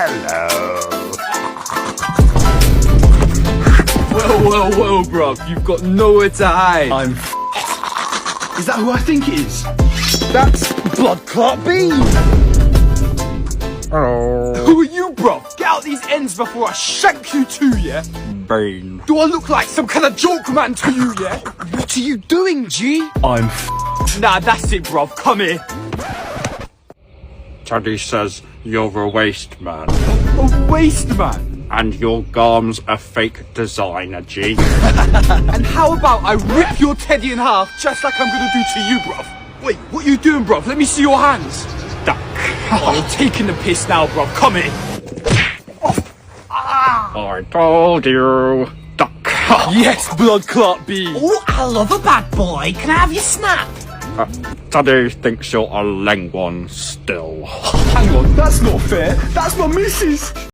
Hello. Whoa, bruv, you've got nowhere to hide. I'm Is that who I think it is? That's Blood Clot Bean! Hello. Who are you, bruv? Get out these ends before I shank you too, yeah? Bean. Do I look like some kind of joke man to you, yeah? What are you doing, G? I'm Nah, that's it, bruv, come here. Teddy says you're a waste man. A waste man? And your garm's a fake designer, G. And how about I rip your teddy in half just like I'm gonna do to you, bruv? Wait, what are you doing, bruv? Let me see your hands. Duck. Oh, you're taking the piss now, bruv. Come here. I told you. Duck. Yes, Blood Clot Bean. Oh, I love a bad boy. Can I have your snap? Teddy thinks you're a leng one still. Hang on, that's not fair. That's my missus.